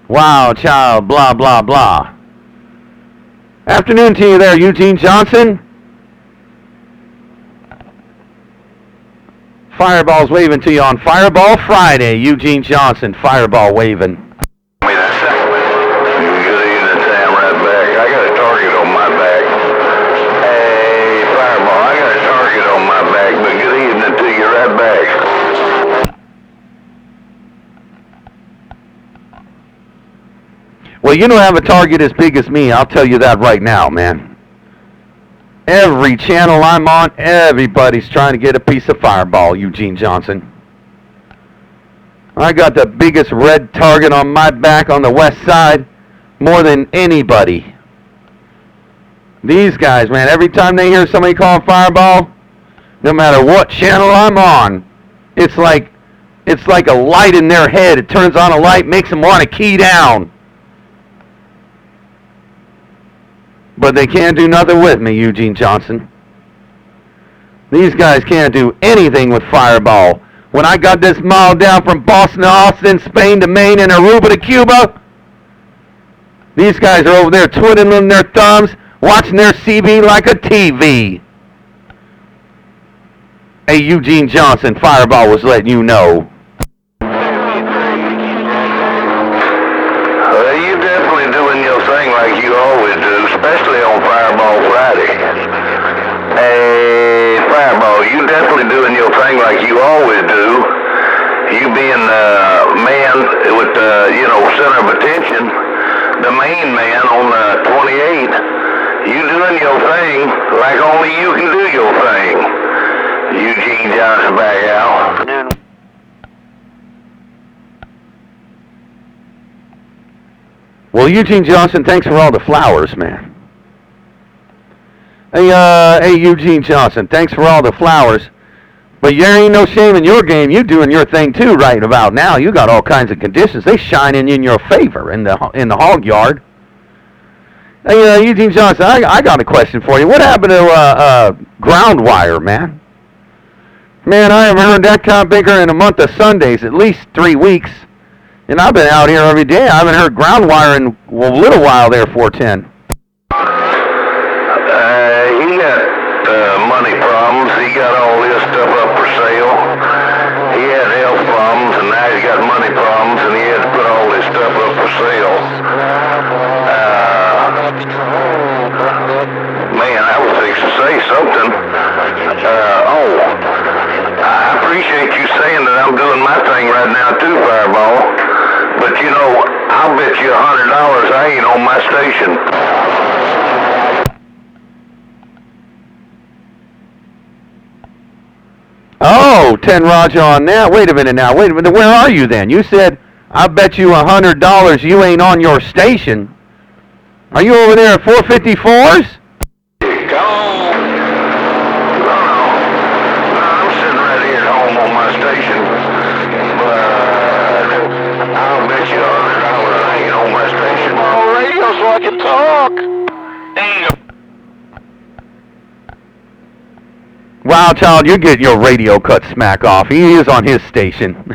Wow, child, blah, blah, blah. Afternoon to you there, Eugene Johnson. Fireball's waving to you on Fireball Friday. Eugene Johnson, Fireball waving. Good evening, Sam, right back. I got a target on my back. Hey, Fireball, I got a target on my back, but good evening to you, right back. Well, you don't have a target as big as me, I'll tell you that right now, man. Every channel I'm on, everybody's trying to get a piece of Fireball, Eugene Johnson. I got the biggest red target on my back on the west side, more than anybody. These guys, man, every time they hear somebody call Fireball, no matter what channel I'm on, it's like a light in their head. It turns on a light, makes them want to key down. But they can't do nothing with me, Eugene Johnson. These guys can't do anything with Fireball. When I got this mile down from Boston to Austin, Spain to Maine, and Aruba to Cuba, these guys are over there twiddling their thumbs, watching their CB like a TV. Hey, Eugene Johnson, Fireball was letting you know. You definitely doing your thing like you always do, especially on Fireball Friday. Hey, Fireball, you definitely doing your thing like you always do. You being the man with the, center of attention, the main man on the 28. You doing your thing like only you can do your thing. Eugene Johnson back out. Well, Eugene Johnson, thanks for all the flowers, man. Hey, Eugene Johnson, thanks for all the flowers. But there ain't no shame in your game. You doing your thing too right about now. You got all kinds of conditions. They shining in your favor in the hog yard. Hey, Eugene Johnson, I got a question for you. What happened to ground wire, man? Man, I haven't heard that kind of bigger in a month of Sundays, at least 3 weeks. And I've been out here every day. I haven't heard ground wire in a little while there, 410. He got money problems. He got all this stuff up for sale. He had health problems, and now he's got money problems, and he had to put all this stuff up for sale. Man, I was fixing to say something. I appreciate you saying that I'm doing my thing right now too, Fireball. But I'll bet you $100 I ain't on my station. Oh, 10 Roger on that. Wait a minute now. Wait a minute. Where are you then? You said, I bet you $100 you ain't on your station. Are you over there at 454s? I can talk. Wow, child, you get your radio cut smack off. He is on his station. Boy,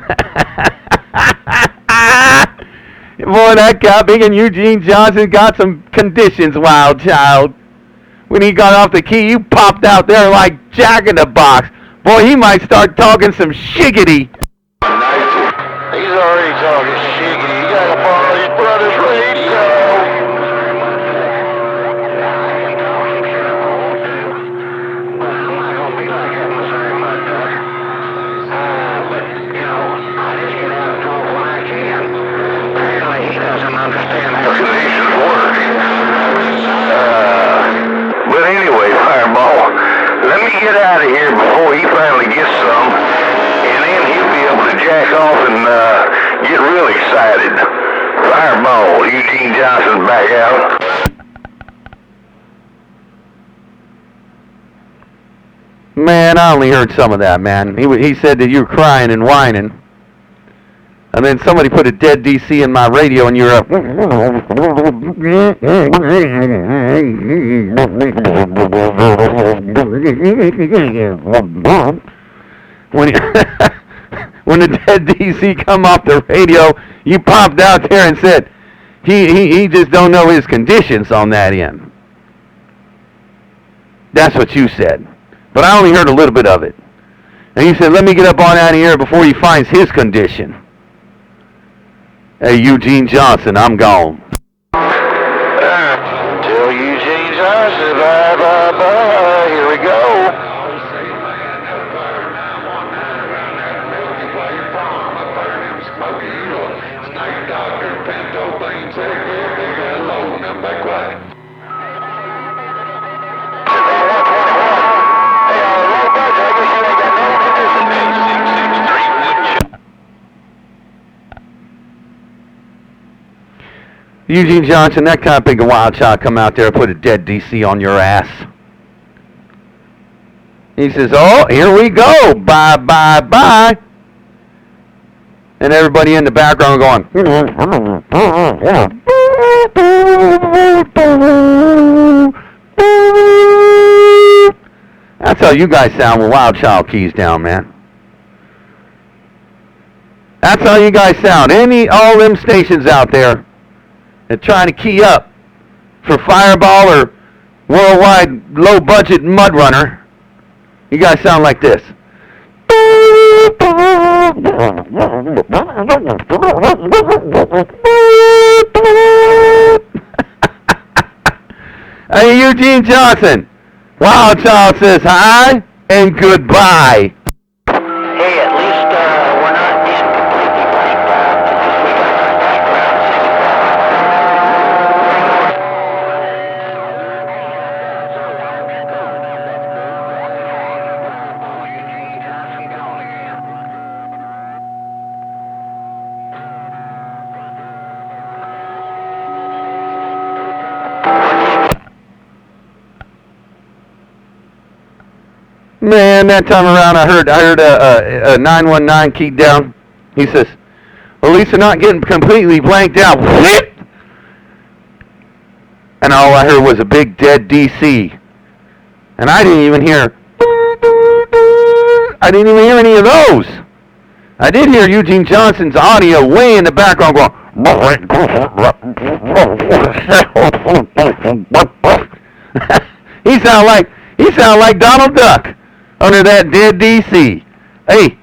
that guy big and Eugene Johnson got some conditions, wild child. When he got off the key, you popped out there like Jack in the Box. Boy, he might start talking some shiggity. He's already talking shiggity. He got to borrow his brother's radio. Get out of here before he finally gets some, and then he'll be able to jack off and get real excited. Fireball, Eugene Johnson back out. Man, I only heard some of that, man. He said that you were crying and whining. And then somebody put a dead DC in my radio, and you're up. When the dead DC come off the radio, you popped out there and said, He just don't know his conditions on that end. That's what you said. But I only heard a little bit of it. And you said, let me get up on out of here before he finds his condition. Hey, Eugene Johnson, I'm gone. Till Eugene Johnson, bye, bye, bye. Here we go. Eugene Johnson, that kind of big wild child come out there and put a dead DC on your ass. He says, oh, here we go. Bye, bye, bye. And everybody in the background going, that's how you guys sound with Wild Child keys down, man. That's how you guys sound. All them stations out there that trying to key up for Fireball or Worldwide Low Budget Mud Runner, you guys sound like this. Hey, Eugene Johnson, Wild Child says hi and goodbye. Hey, at least we're not in completely blanked out. We got background Man, that time around I heard a 919 keyed down. He says, at least they're not getting completely blanked out. And all I heard was a big dead DC. And I didn't even hear any of those. I did hear Eugene Johnson's audio way in the background going. He sound like Donald Duck under that dead DC. Hey,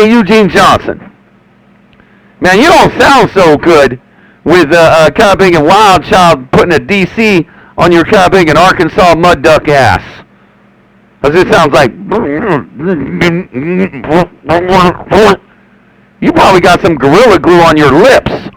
Eugene Johnson. Man, you don't sound so good with kind of big and Wild Child putting a DC on your kind of big and Arkansas mud duck ass. Because it sounds like you probably got some Gorilla Glue on your lips.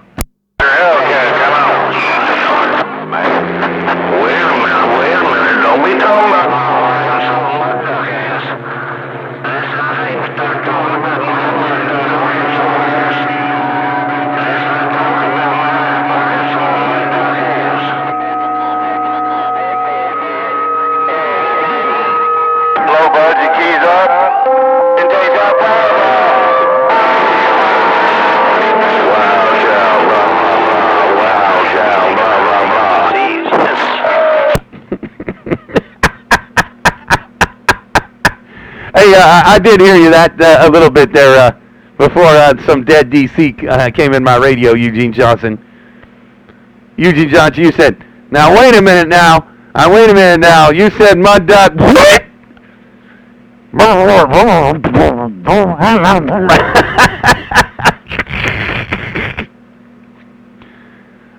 Hey, I did hear you that a little bit there before some dead DC came in my radio, Eugene Johnson. Eugene Johnson, you said, now wait a minute now. You said mud duck.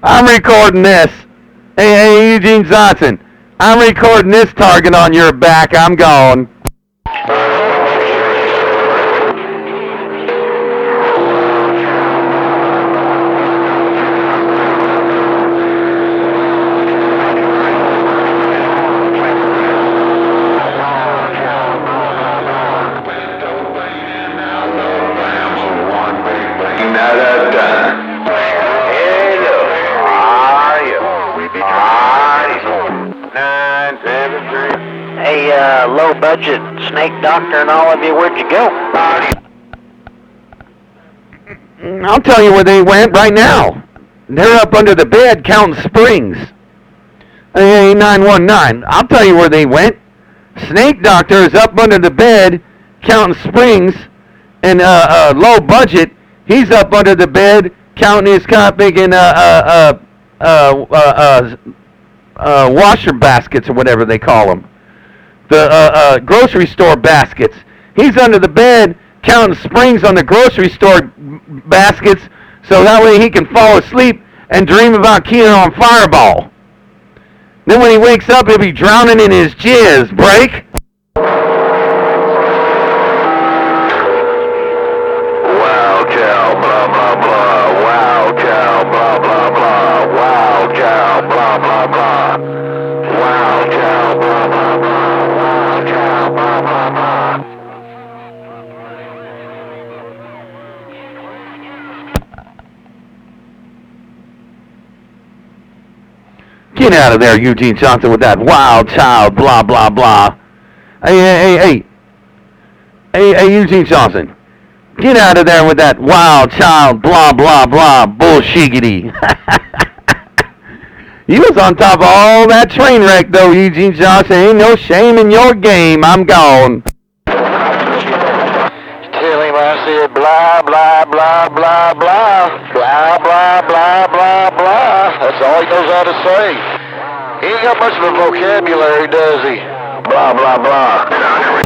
I'm recording this. Hey, Eugene Johnson, I'm recording this target on your back. I'm gone. Low budget snake doctor and all of you, where'd you go? I'll tell you where they went right now. They're up under the bed counting springs. Hey, 919. I'll tell you where they went. Snake doctor is up under the bed counting springs, and low budget, he's up under the bed counting his cop picking washer baskets or whatever they call them. The grocery store baskets. He's under the bed counting springs on the grocery store baskets so that way he can fall asleep and dream about keying on Fireball. Then when he wakes up, he'll be drowning in his jizz. Break. Wow, cow, blah, blah, blah. Wow, cow, blah, blah, blah. Wow, cow, blah, blah, blah. Wow, cow, blah, blah, blah. Wow, cow, blah, blah, blah. Get out of there, Eugene Johnson, with that wild child, blah, blah, blah. Hey, Eugene Johnson. Get out of there with that wild child, blah, blah, blah, bullshiggity. You was on top of all that train wreck, though, Eugene Johnson. Ain't no shame in your game. I'm gone. Tell him I said blah, blah, blah, blah, blah. Blah, blah, blah, blah, blah. That's all he knows how to say. He ain't got much of a vocabulary, does he? Blah, blah, blah.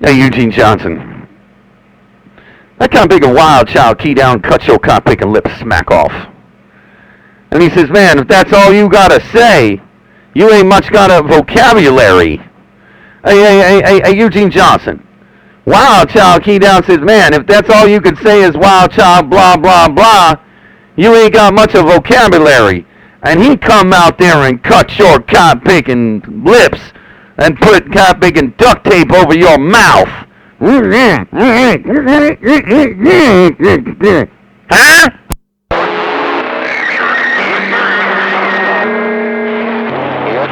Hey, Eugene Johnson. That kind of big a wild child key down, cut your cop picking lip smack off. And he says, man, if that's all you gotta say, you ain't much got a vocabulary. Hey, Eugene Johnson. Wild child key down says, man, if that's all you can say is wild child, blah, blah, blah, you ain't got much of vocabulary. And he come out there and cut your cop picking lips and put cop picking duct tape over your mouth. Huh? You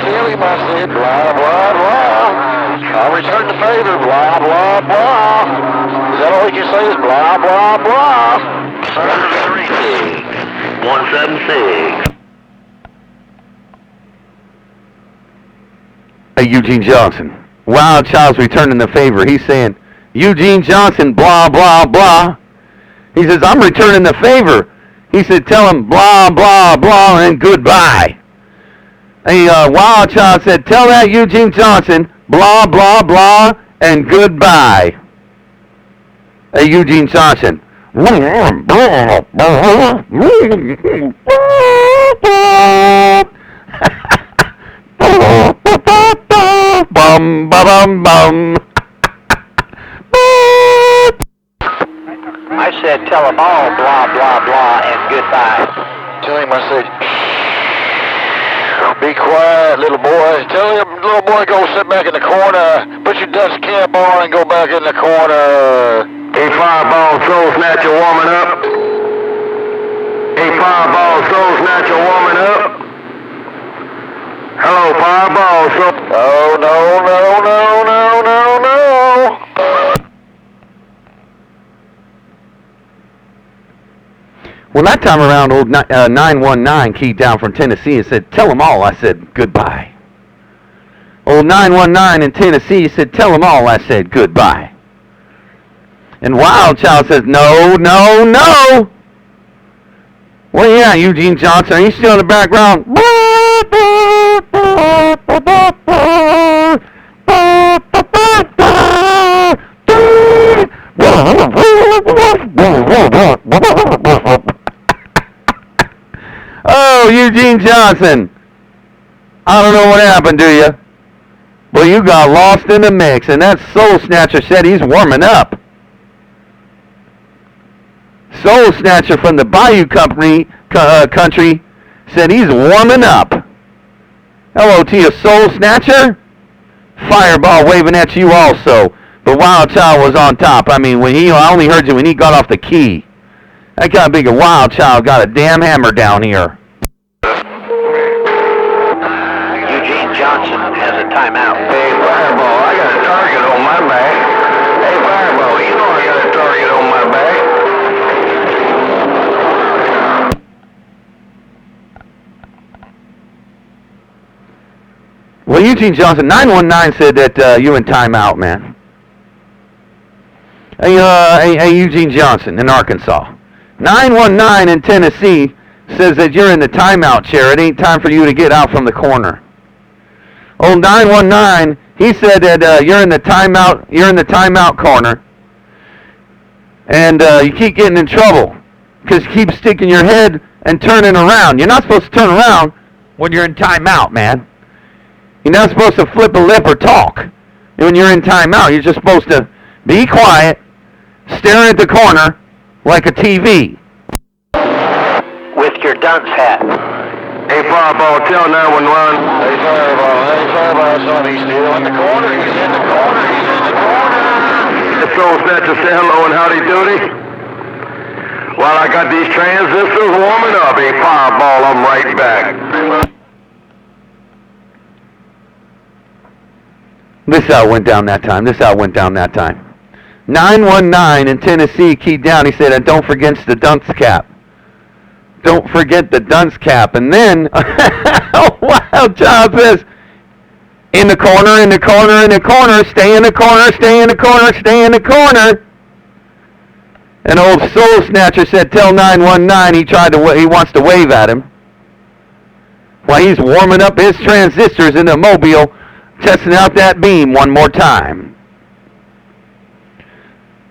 tell him I said blah, blah, blah. I'll return the favor, blah, blah, blah. Is that all he can say is blah, blah, blah? 176. Hey, Eugene Johnson. Wild Child's returning the favor. He's saying, Eugene Johnson, blah, blah, blah. He says, I'm returning the favor. He said, tell him blah, blah, blah, and goodbye. Hey, Wild Child said, tell that Eugene Johnson, blah, blah, blah, and goodbye. Hey, Eugene Johnson. Bum, ba-bum, bum. I said tell them all blah, blah, blah, and goodbye. Tell him I said, be quiet, little boy. Tell him, little boy, go sit back in the corner. Put your dust cap on and go back in the corner. Hey, Fireball, soul snatcher warming up. Hey, Fireball, soul snatcher warming up. Hello, Fireball, soul. Oh, no, no, no, no, no, no. Well, that time around, old 919 keyed down from Tennessee and said, tell them all. I said, goodbye. Old 919 in Tennessee said, tell them all. I said, goodbye. And Wild Child says, no, no, no. Well, yeah, Eugene Johnson, are you still in the background? Oh, Eugene Johnson. I don't know what happened to you, but you got lost in the mix, and that Soul Snatcher said he's warming up. Soul Snatcher from the Bayou country said he's warming up. Hello to you, Soul Snatcher. Fireball waving at you also. But Wild Child was on top. I mean, I only heard you when he got off the key. That kind of big a Wild Child got a damn hammer down here. Eugene Johnson has a timeout. Hey, Fireball, I got a target on my back. Hey, Fireball, you know I got a target on my back. Well, Eugene Johnson, 919 said that you in timeout, man. Hey, Eugene Johnson in Arkansas. 919 in Tennessee says that you're in the timeout chair. It ain't time for you to get out from the corner. Old 919, he said that you're in the timeout. You're in the timeout corner, and you keep getting in trouble because you keep sticking your head and turning around. You're not supposed to turn around when you're in timeout, man. You're not supposed to flip a lip or talk when you're in timeout. You're just supposed to be quiet, staring at the corner like a TV. With your dunce hat. Hey, Fireball, tell 911. Hey, Fireball, son, he's still in the corner. He's in the corner. He's in the corner. The soul snatcher say hello and howdy doody. While I got these transistors warming up, hey, Fireball, I'm right back. This how it went down that time. 919 in Tennessee keyed down. He said, and don't forget the dunce cap. Don't forget the dunce cap. And then, Wild Child says, in the corner, in the corner, in the corner, stay in the corner, stay in the corner, stay in the corner. And old Soul Snatcher said, tell 919 he wants to wave at him. While he's warming up his transistors in the mobile, testing out that beam one more time.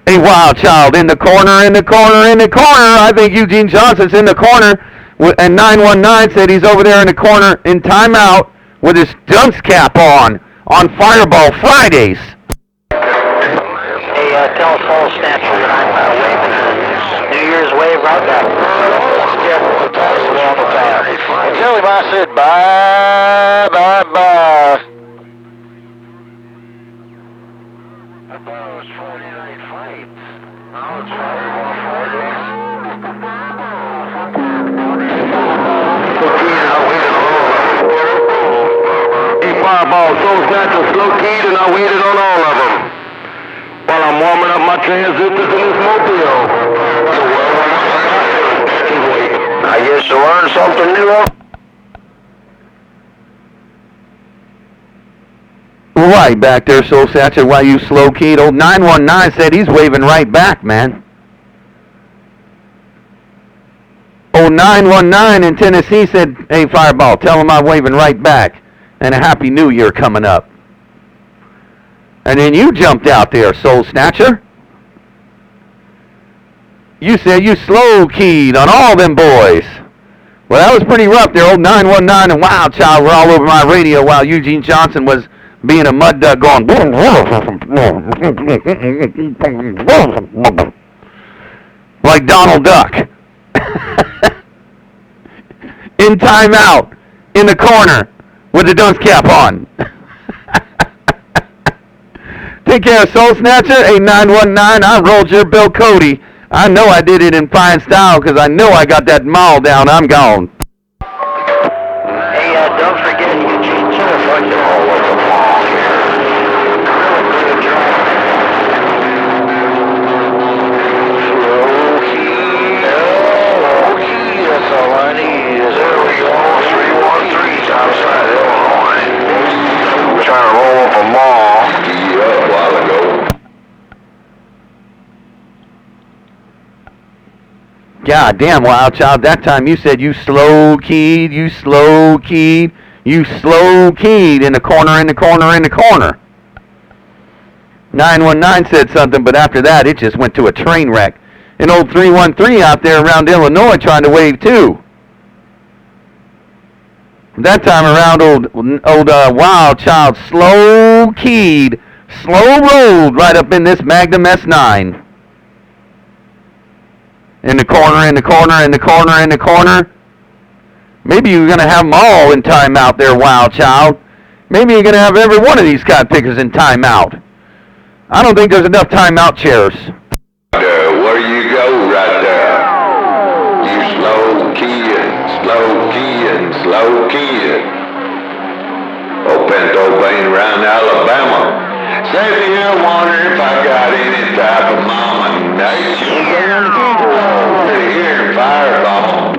A Wild Child in the corner, in the corner, in the corner. I think Eugene Johnson's in the corner. And 919 said he's over there in the corner in timeout with his dunce cap on Fireball Fridays. Hey, tell Soul Snatcher that I'm waving a New Year's wave right back. Tell him I said bye, bye, bye. I thought it was 49 fights. Now it's Fireball Fridays. Hey, Fireball, Soul Snatcher, slow keyed, and I waited on all of them. While I'm warming up my transistors in this mobile. I guess you learned something new. Right back there, Soul Snatcher, while you slow keyed. Old 919 said he's waving right back, man. Old 919 in Tennessee said, hey, Fireball, tell him I'm waving right back. And a Happy New Year coming up. And then you jumped out there, Soul Snatcher. You said you slow keyed on all them boys. Well, that was pretty rough there. Old 919 and Wild Child were all over my radio while Eugene Johnson was being a mud duck going like Donald Duck. In timeout, in the corner, with the dunce cap on. Take care of Soul Snatcher. Hey, 919, I rolled your Bill Cody. I know I did it in fine style because I know I got that mall down. I'm gone. Hey, don't forget Eugene Johnson. All over the mall here. That's all I need. There we go. 313's outside Illinois. We're trying to roll up a mall. A while ago. God damn, Wild Child, that time you said you slow keyed in the corner, in the corner, in the corner. 919 said something, but after that it just went to a train wreck. And old 313 out there around Illinois trying to wave too. That time around old Wild Child slow keyed, slow rolled right up in this Magnum S9. In the corner, in the corner, in the corner, in the corner. Maybe you're going to have them all in timeout there, Wild Child. Maybe you're going to have every one of these cod pickers in timeout. I don't think there's enough timeout chairs. Where you go right there? You slow keying, slow keying, slow keying. Oh, Pinto Bean around Alabama. Say to you, wonder if I got any type of mama nature. Here, Fireball.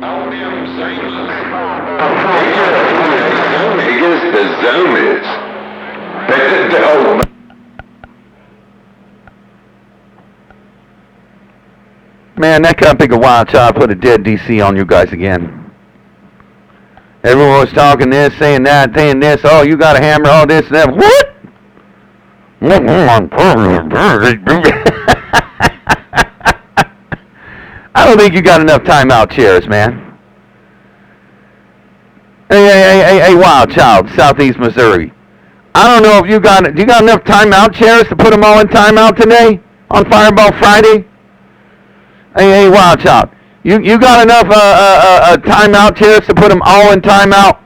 On them singles. the zoomies. Oh, Man, that can't pick a wild child put a dead DC on you guys again. Everyone was talking this, saying that, saying this. Oh, you got a hammer, all this and that. What? I don't think you got enough timeout chairs, man. Hey, wild child, Southeast Missouri. I don't know if you got enough timeout chairs to put them all in timeout today on Fireball Friday. Hey, wild child, you got enough timeout chairs to put them all in timeout?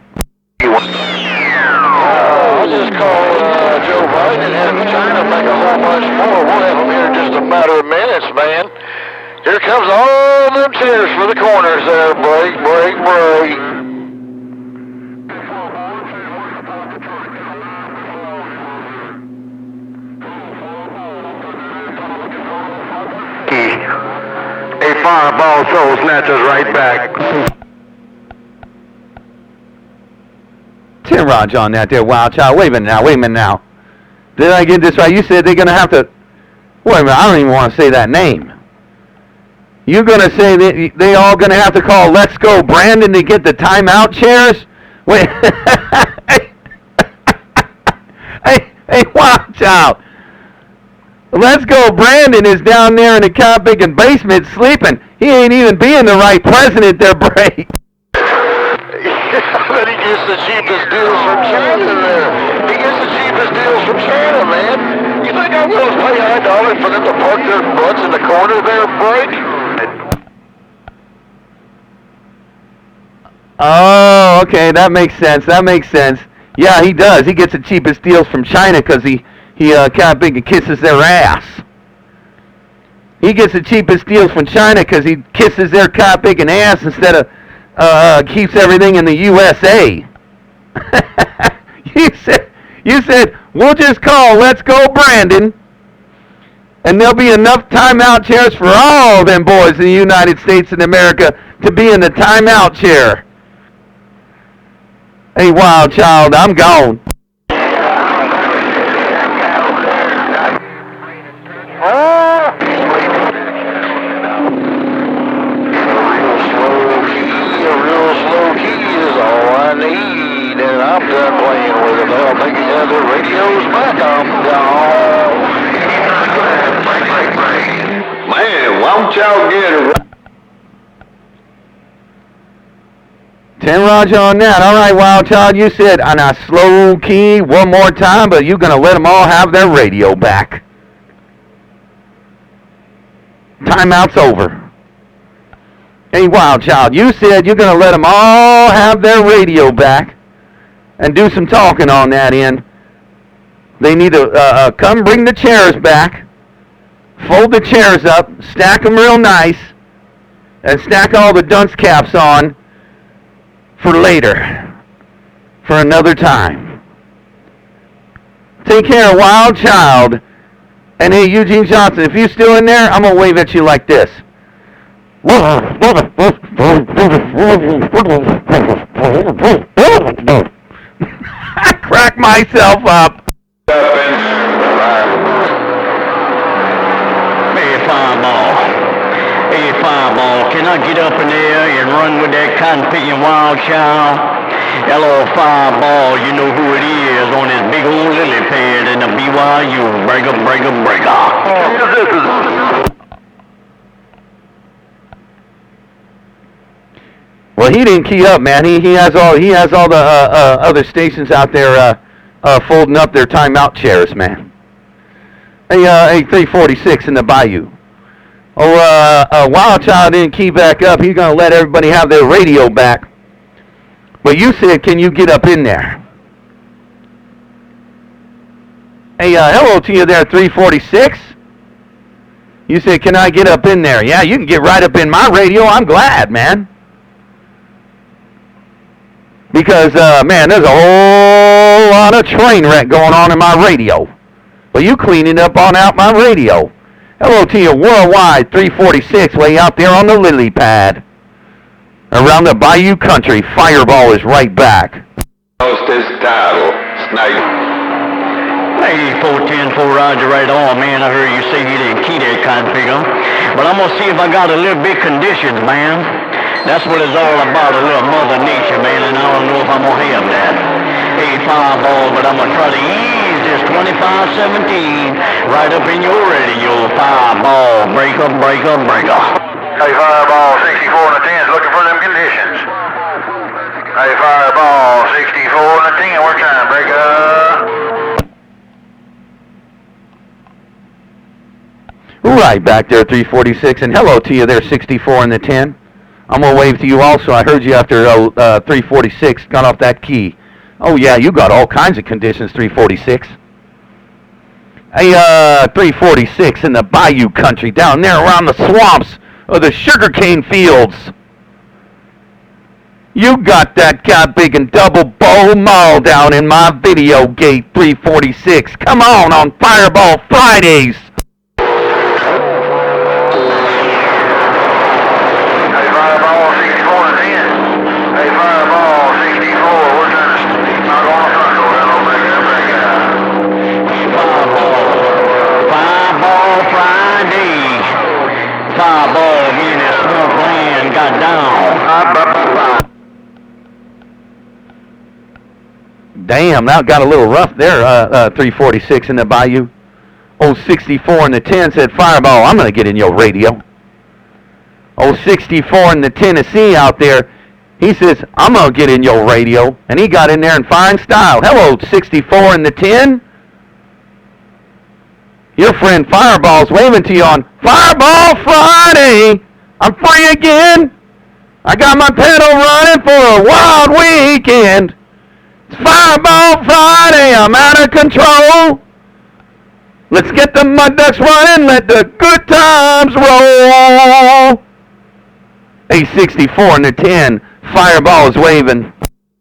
I'll just call Joe Biden and have China make a whole bunch more. We'll have them here in just a matter of minutes, man. Here comes all them chairs for the corners there. Break, break, break. A fireball soul snatchers right back. 10 Raj on that there, wild child. Wait a minute now. Did I get this right? You said they're going to have to... Wait a minute, I don't even want to say that name. You're going to say that they all going to have to call Let's Go Brandon to get the timeout chairs? Wait. hey, wild child. Let's Go Brandon is down there in the Cowpicking basement sleeping. He ain't even being the right president there, Bray. But he gets the cheapest deals from China there. He gets the cheapest deals from China, man. You think I'm going to pay high dollar for them to park their butts in the corner there, Break? Oh, okay, that makes sense. Yeah, he does. He gets the cheapest deals from China because he Cowpicking kisses their ass. He gets the cheapest deals from China because he kisses their Cowpicking ass instead of keeps everything in the USA. You said we'll just call Let's Go Brandon, and there'll be enough timeout chairs for all them boys in the United States of America to be in the timeout chair. Hey, wild child, I'm gone. Real slow key is all I need, and I'm done playing with it. I'll make it have the radio's back. I'm gone. Man, why don't y'all get it? 10 Roger on that. All right, wild child, you said on a slow key one more time, but you're going to let them all have their radio back. Timeout's over. Hey, wild child, you said you're going to let them all have their radio back and do some talking on that end. They need to come bring the chairs back, fold the chairs up, stack them real nice, and stack all the dunce caps on for later, for another time. Take care, wild child. And hey, Eugene Johnson, if you're still in there, I'm going to wave at you like this. I crack myself up. Hey, Fireball, can I get up in there and run with that cotton-picking wild child? Hello, Fireball, you know who it is on this big old lily pad in the BYU. Breaker. Well, he didn't key up, man. He has all the other stations out there folding up their timeout chairs, man. Hey, 346 in the Bayou. Wild Child didn't key back up. He's gonna let everybody have their radio back. But you said, can you get up in there? Hey, hello to you there, 346. You said, can I get up in there? Yeah, you can get right up in my radio. I'm glad, man. Because, man, there's a whole lot of train wreck going on in my radio. Well, you cleaning up on out my radio. Hello to you, Worldwide 346, way out there on the lily pad. Around the Bayou country, Fireball is right back. Lost his title, Snake. Hey, 410, 4 Roger, right on, man. I heard you say you didn't key that configure. But I'm going to see if I got a little bit conditions, man. That's what it's all about, a little Mother Nature, man, and I don't know if I'm going to have that. Hey, Fireball, but I'm going to try to ease this 2517 right up in your radio. Fireball, breaker, breaker, breaker. Hey, Fireball 64 and a 10 is looking for them conditions. Hey, Fireball 64 and a 10, we're trying to break up. Right back there, 346, and hello to you there, 64 and the 10. I'm going to wave to you also. I heard you after 346 got off that key. Oh, yeah, you got all kinds of conditions, 346. Hey, 346 in the bayou country down there around the swamps of the sugarcane fields. You got that big and double bowl mall down in my video gate, 346. Come on Fireball Fridays. Damn, that got a little rough there, 346 in the bayou. Old 64 in the 10 said, Fireball, I'm going to get in your radio. Old 64 in the Tennessee out there, he says, I'm going to get in your radio. And he got in there in fine style. Hello, 64 in the 10. Your friend Fireball's waving to you on Fireball Friday. I'm free again. I got my pedal running for a wild weekend. It's Fireball Friday, I'm out of control. Let's get the mud ducks running, let the good times roll. A 64 in the 10, Fireball is waving.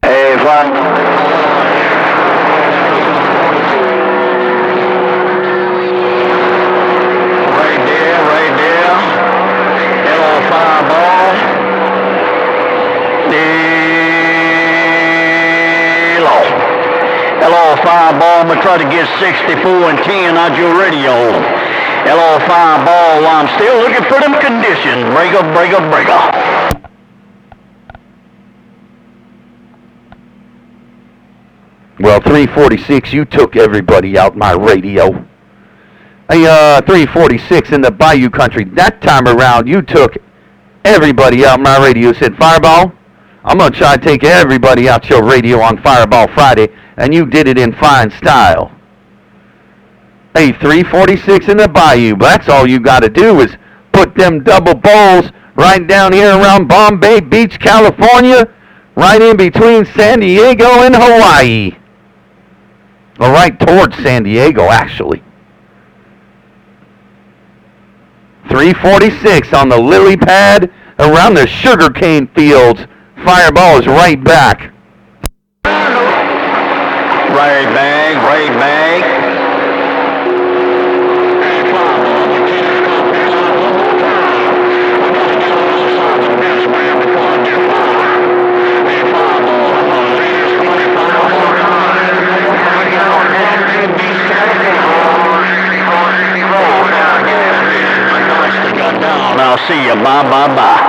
Hey, Fireball. Right there. Hello, Fireball. Hello, Fireball. I'm going to try to get 64 and 10 out your radio. Hello, Fireball. I'm still looking for them conditions. Breaker, breaker, breaker. Well, 346, you took everybody out my radio. Hey, 346 in the bayou country. That time around, you took everybody out my radio. Said, Fireball, I'm going to try to take everybody out your radio on Fireball Friday. And you did it in fine style. Hey, 346 in the bayou. That's all you got to do is put them double bowls right down here around Bombay Beach, California, right in between San Diego and Hawaii. Or right towards San Diego, actually. 346 on the lily pad around the sugarcane fields. Fireball is right back. Right back. I'll see you. Bye.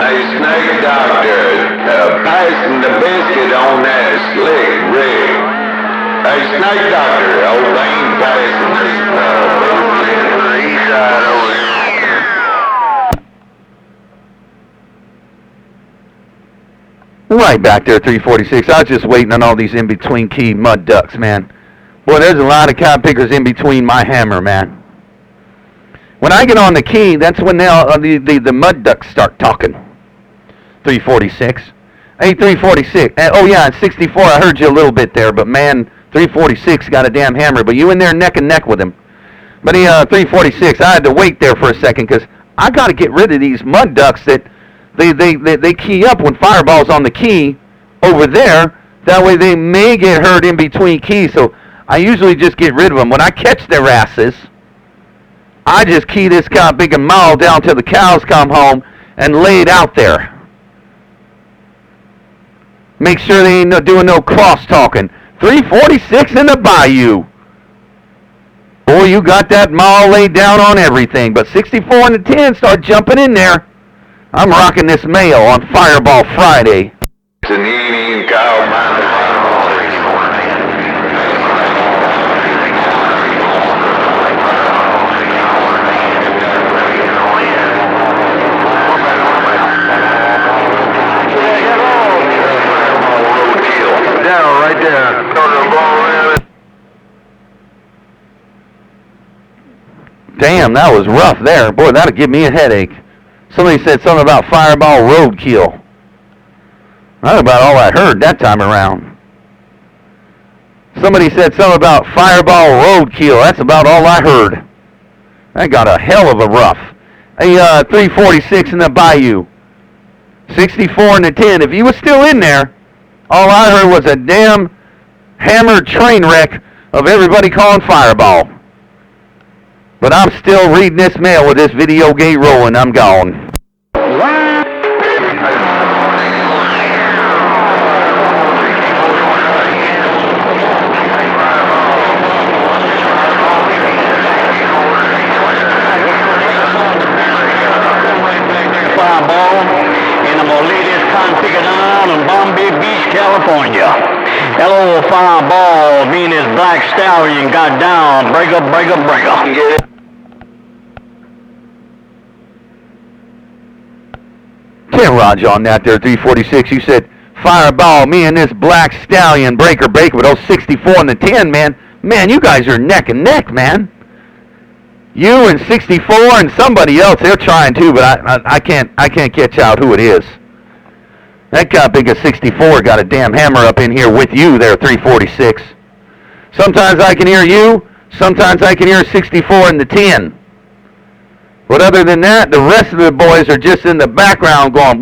Hey, Snake Doctor, passing the biscuit on that slick rig. Hey, Snake Doctor, old ain't passing this east side over here. Right back there, 346. I was just waiting on all these in-between key mud ducks, man. Boy, there's a lot of cow pickers in between my hammer, man. When I get on the key, that's when the mud ducks start talking. 346. Hey, 346. Oh, yeah, at 64, I heard you a little bit there, but, man, 346 got a damn hammer. But you in there neck and neck with him. But 346, I had to wait there for a second because I got to get rid of these mud ducks that they key up when Fireball's on the key over there. That way they may get hurt in between keys. So I usually just get rid of them. When I catch their asses, I just key this cow big and maul down till the cows come home and lay it out there. Make sure they ain't doing no cross-talking. 346 in the Bayou. Boy, you got that mall laid down on everything. But 64 and the 10 start jumping in there. I'm rocking this mail on Fireball Friday. Down right there. Damn, that was rough there. Boy, that'll give me a headache. Somebody said something about Fireball Roadkill. That's about all I heard that time around. Somebody said something about Fireball Roadkill. That's about all I heard. I got a hell of a rough. A 346 in the Bayou. 64 in the 10. If you was still in there, all I heard was a damn hammered train wreck of everybody calling Fireball. But I'm still reading this mail with this video gate rolling. I'm gone. California. Hello, Fireball, me and his black stallion got down. Breaker, breaker, breaker. Can't Roger on that there, 346. You said, Fireball, me and this black stallion, breaker, breaker, with those 64 and the 10, man. Man, you guys are neck and neck, man. You and 64 and somebody else, they're trying too, but I can't catch out who it is. That guy big as 64 got a damn hammer up in here with you there, 346. Sometimes I can hear you, sometimes I can hear 64 and the 10. But other than that, the rest of the boys are just in the background going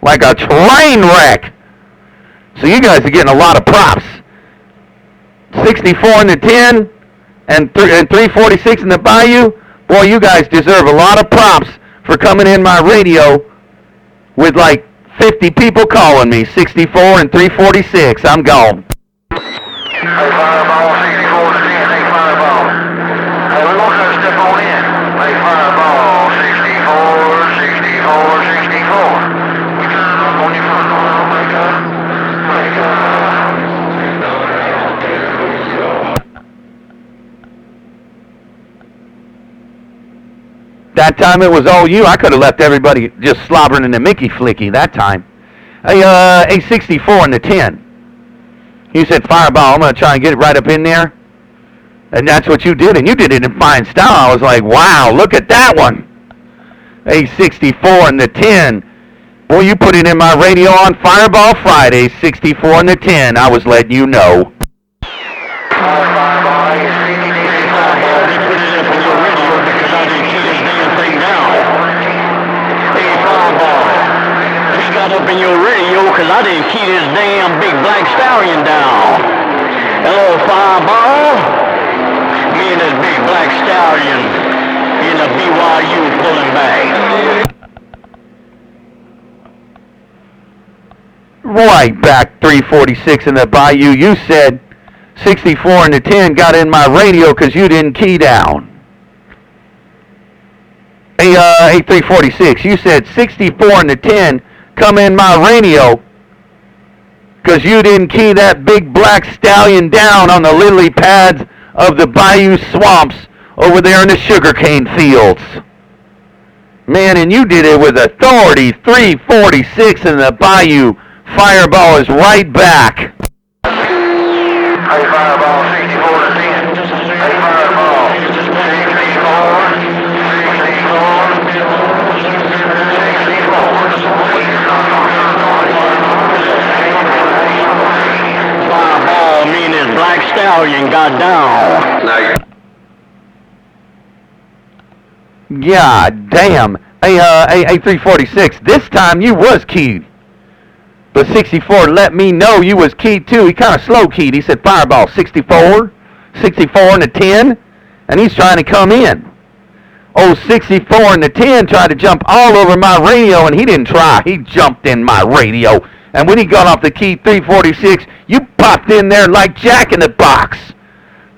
like a train wreck. So you guys are getting a lot of props. 64 and the 10 and 346 in the Bayou. Boy, you guys deserve a lot of props for coming in my radio with like 50 people calling me. 64 and 346. I'm gone. Hey, Fireball, 64 to 10. Hey, Fireball. Hey, we're going to step on in. Hey, Fireball, 64, 64, 64. On your front. That time it was all you. I could have left everybody just slobbering in the Mickey Flicky that time. A 64 and the 10. You said, Fireball, I'm going to try and get it right up in there. And that's what you did, and you did it in fine style. I was like, wow, look at that one. A 64 and the 10. Boy, you put it in my radio on Fireball Friday, 64 and the 10. I was letting you know. Up in your radio because I didn't keep this damn big black stallion down. Hello, Fireball. Me and this big black stallion in the BYU pulling back. Right back, 346 in the Bayou. You said 64 and the 10 got in my radio because you didn't key down. Hey, 346, you said 64 and the 10 come in my radio because you didn't key that big black stallion down on the lily pads of the Bayou swamps over there in the sugarcane fields. Man, and you did it with authority. 346 in the Bayou. Fireball is right back. Hey, Fireball, 64 to 10. Hey, Fireball, 64. Fireball, me and this black stallion got down. God damn. Hey, 346, this time you was keyed. But 64 let me know you was keyed too. He kind of slow keyed. He said, Fireball, 64 and a 10, and he's trying to come in. Oh, 64 and the 10 tried to jump all over my radio, and he didn't try. He jumped in my radio. And when he got off the key, 346, you popped in there like Jack in the Box.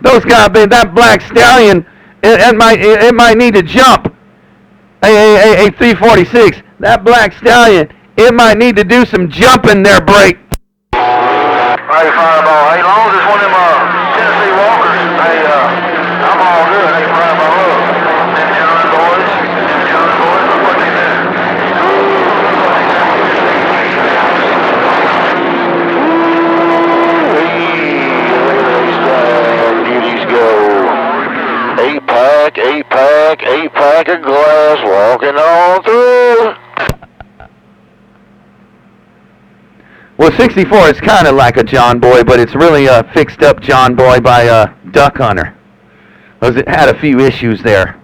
Those guys, that Black Stallion, it might need to jump. Hey, 346, that Black Stallion, it might need to do some jumping there, break. Hey, Fireball. Hey, long as it's one of them Tennessee Walkers, hey, I'm all good. Hey, Fireball, look. Them John boys, look what they do. Beauties go. 8-pack of glass, walking on through. Well, 64 is kind of like a John Boy, but it's really a fixed-up John Boy by Duck Hunter. Because it had a few issues there.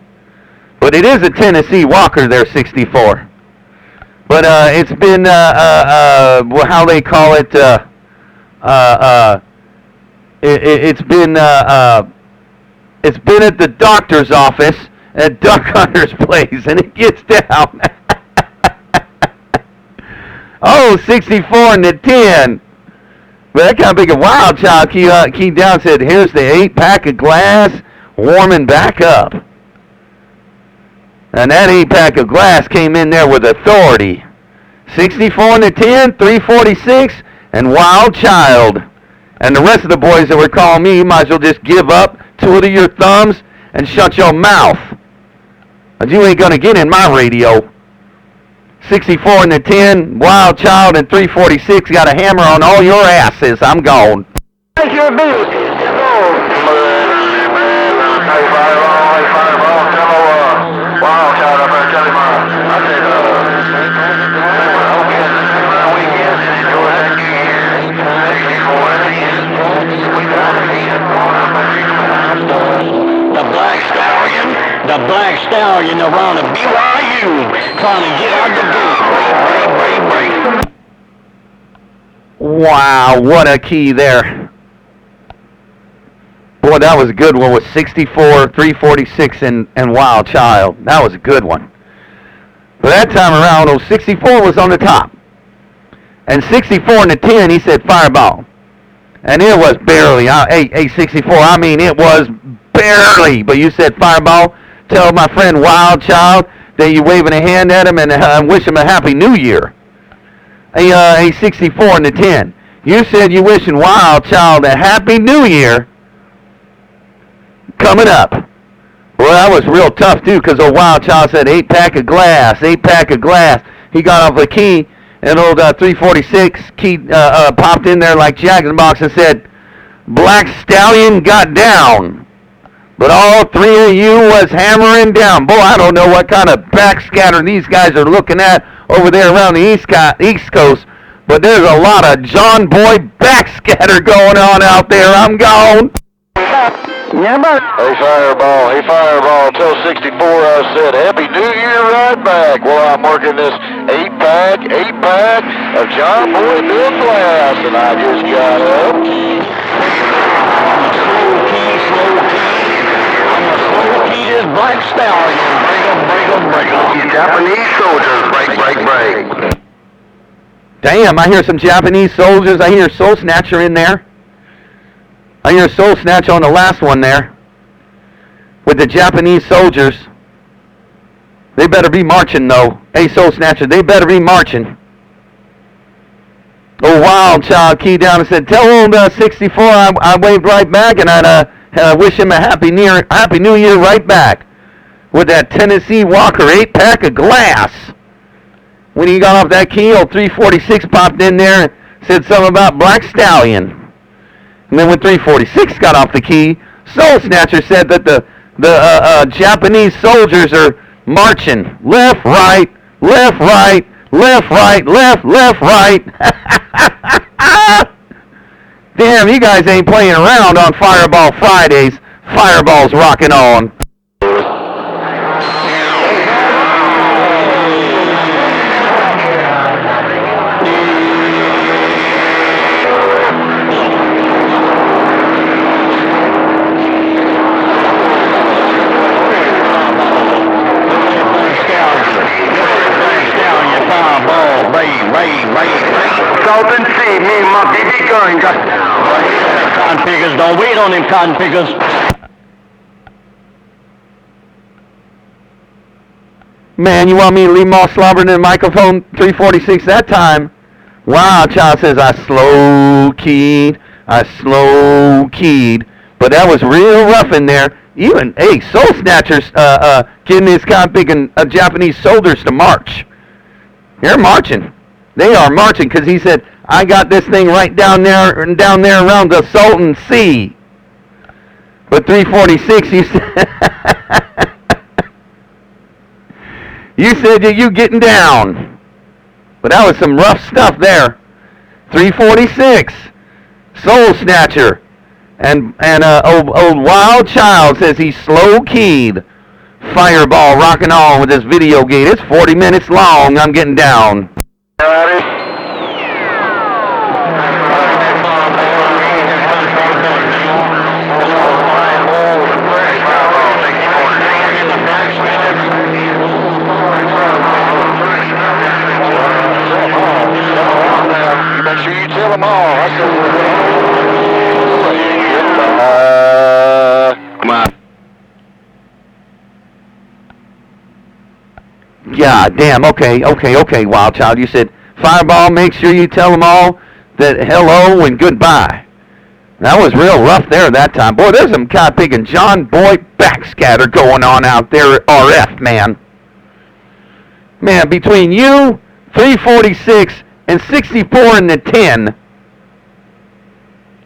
But it is a Tennessee Walker there, 64. But it's been, how they call it, it's been at the doctor's office at Duck Hunter's place, and it gets down. Oh, 64 and the 10. But that kind of big a wild child keyed down, said, here's the 8-pack of glass warming back up. And that 8-pack of glass came in there with authority. 64 and the 10, 346, and Wild Child. And the rest of the boys that were calling me, you might as well just give up, twiddle your thumbs, and shut your mouth. But you ain't going to get in my radio. 64 and the 10, Wild Child, and 346 got a hammer on all your asses. I'm gone. Thank you, Bill. Hey, Fireball, tell Wild Child up there, tell him, I said, I hope he has a weekend and enjoy that New Year. 64 and the 10, we got The Black Stallion around the BYU trying to get out the gate. Break. Wow, what a key there. Boy, that was a good one with 64, 346, and Wild Child. That was a good one. But that time around, 64 was on the top. And 64 and the 10, he said Fireball. And it was barely, 64, I mean, it was barely. But you said Fireball. Tell my friend Wild Child that you're waving a hand at him and wish him a Happy New Year. A 64 and the 10. You said you wishing Wild Child a Happy New Year coming up. Well, that was real tough, too, because old Wild Child said 8-pack of glass, 8-pack of glass. He got off the key, and old 346 key popped in there like Jack in the Box and said, Black Stallion got down. But all three of you was hammering down. Boy, I don't know what kind of backscatter these guys are looking at over there around the East Coast. But there's a lot of John Boy backscatter going on out there. I'm gone. Yeah, but Hey, Fireball, tell 64 I said Happy New Year right back. Well, I'm working this 8-pack of John Boy built glass, and I just got up. Black Stallion, break 'em. Japanese soldiers, break. Damn, I hear some Japanese soldiers. I hear Soul Snatcher in there. I hear Soul Snatcher on the last one there. With the Japanese soldiers. They better be marching, though. Hey, Soul Snatcher, they better be marching. Oh, Wild Child keyed down and said, tell old 64 I waved right back, and I'd wish him a Happy New Year right back. With that Tennessee Walker 8-pack of glass. When he got off that key, old 346 popped in there and said something about Black Stallion. And then when 346 got off the key, Soul Snatcher said that the Japanese soldiers are marching left, right, left, right, left, right, left, right. Damn, you guys ain't playing around on Fireball Fridays. Fireball's rocking on. So going just now. Cotton pickers, don't wait on them cotton pickers. Man, you want me to leave them all slobbering in the microphone 346 that time? Wow, child says I slow keyed. But that was real rough in there. Even, hey, Soul Snatchers getting his cotton picking Japanese soldiers to march. They're marching. They are marching because he said, I got this thing right down there around the Salton Sea. But 346, he said, you said that you getting down. But that was some rough stuff there. 346, Soul Snatcher. And old Wild Child says he's slow-keyed. Fireball rocking on with this video game. It's 40 minutes long. I'm getting down. Make sure you tell them all. God damn, okay, Wild Child. You said, Fireball, make sure you tell them all that hello and goodbye. That was real rough there that time. Boy, there's some cotton picking John Boy backscatter going on out there at RF, man. Man, between you, 346, and 64 in the 10,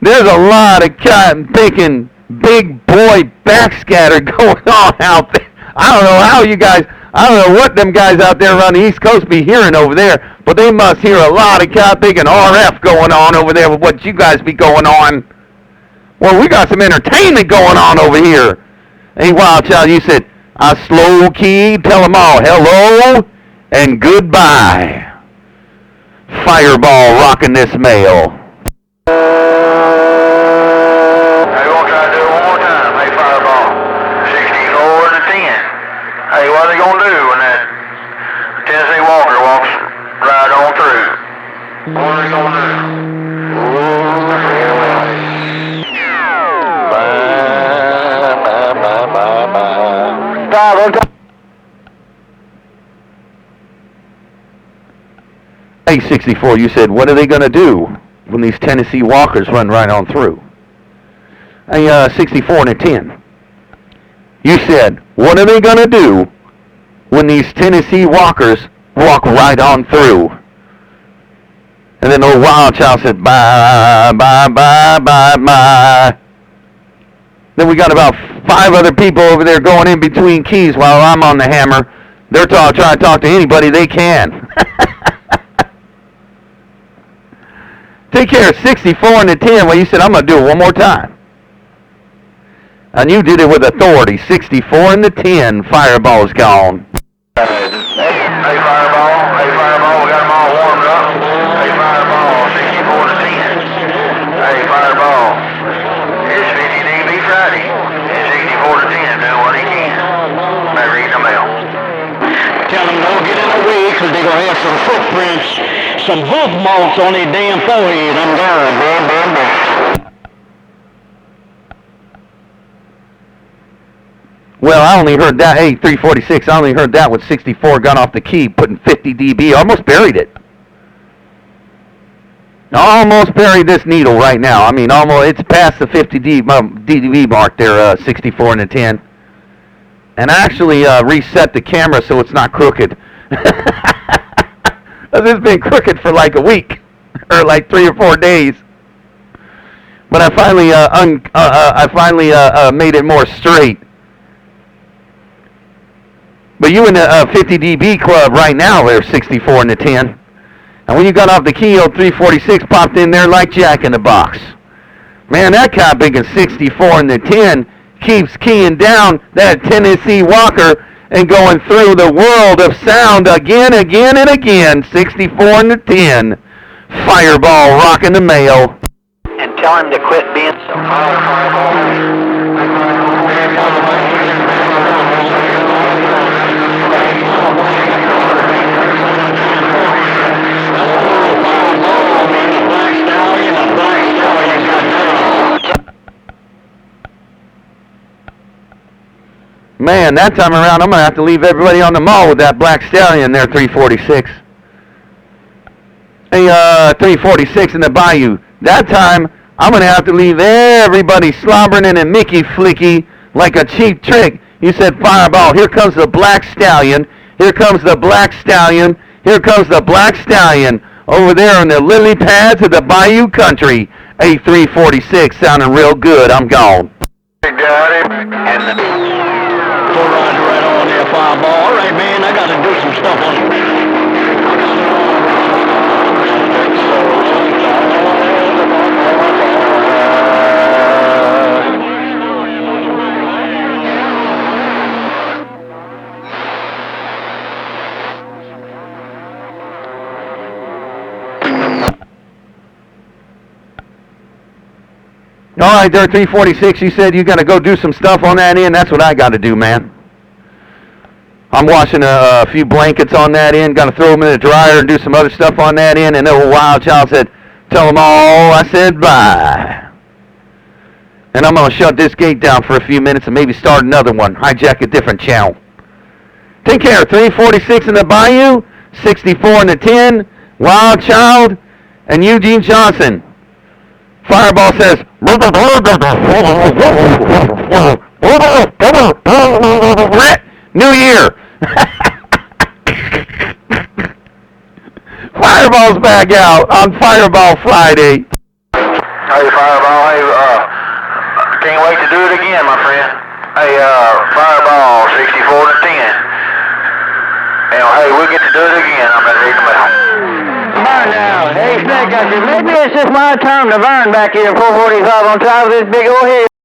there's a lot of cotton picking big boy backscatter going on out there. I don't know how you guys, I don't know what them guys out there around the East Coast be hearing over there, but they must hear a lot of cotton picking RF going on over there with what you guys be going on. Well, we got some entertainment going on over here. Hey, Wild Child, you said, I slow key, tell them all hello and goodbye. Fireball rocking this mail. Hey, we'll try to do it one more time. Hey, Fireball. 64 to 10. Hey, what are they going to do when that Tennessee Walker walks right on through? What are they going to do? Hey, 64, you said, what are they going to do when these Tennessee Walkers run right on through? Hey, 64 and a 10. You said, what are they going to do when these Tennessee Walkers walk right on through? And then old Wild Child said, bye, bye, bye, bye, bye. Then we got about 5 other people over there going in between keys while I'm on the hammer. They're trying to talk to anybody they can. Take care of 64 and the 10. Well, you said, I'm going to do it one more time. And you did it with authority. 64 and the 10. Fireball's gone. Hey, Fireball. Hey, Fireball. We got them all warmed up. Hey, Fireball. 64 to 10. Hey, Fireball. It's 50 dB Friday. It's 64 to 10. Doing what he can. Better read the mail. Tell them don't get in the way because they're going to have some footprints. Some hoof marks on their damn forehead. I'm down. Bam, bam, bam. Well, I only heard that. Hey, 346, I only heard that with 64 gun off the key, putting 50 dB. Almost buried it. Almost buried this needle right now. I mean, almost. It's past the 50 dB mark there, 64 and a 10. And I actually reset the camera so it's not crooked. It's been crooked for like a week, or like 3 or 4 days. But I finally made it more straight. But you in the 50 dB club right now, there's 64 and the 10. And when you got off the key, old 346 popped in there like Jack in the Box. Man, that cop big and 64 and the 10 keeps keying down that Tennessee Walker and going through the world of sound again, and again. 64 and the 10. Fireball rocking the mail. And tell him to quit being so Black stallion, a black Man, that time around, I'm going to have to leave everybody on the mall with that black stallion there, 346. Hey, 346 in the bayou. That time, I'm going to have to leave everybody slobbering in a Mickey Flicky like a cheap trick. You said Fireball. Here comes the black stallion. Here comes the black stallion. Here comes the black stallion over there in the lily pads of the bayou country. Hey, 346 sounding real good. I'm gone. Got him. And the... So Roger, right on there, Fireball. All right, man, I got to do some stuff on it. All right, there, 346, you said you got to go do some stuff on that end. That's what I got to do, man. I'm washing a few blankets on that end. Got to throw them in the dryer and do some other stuff on that end. And the old wild child said, tell them all I said bye. And I'm going to shut this gate down for a few minutes and maybe start another one. Hijack a different channel. Take care. 346 in the bayou, 64 in the 10, Wild Child, and Eugene Johnson. Fireball says, New Year. Fireball's back out on Fireball Friday. Hey, Fireball, hey, can't wait to do it again, my friend. Hey, Fireball, 64 to 10. And, hey, we'll get to do it again. I'm going to read them out. Burn now. Hey, snatchter, maybe it's just my time to burn back here at 445 on top of this big old hill.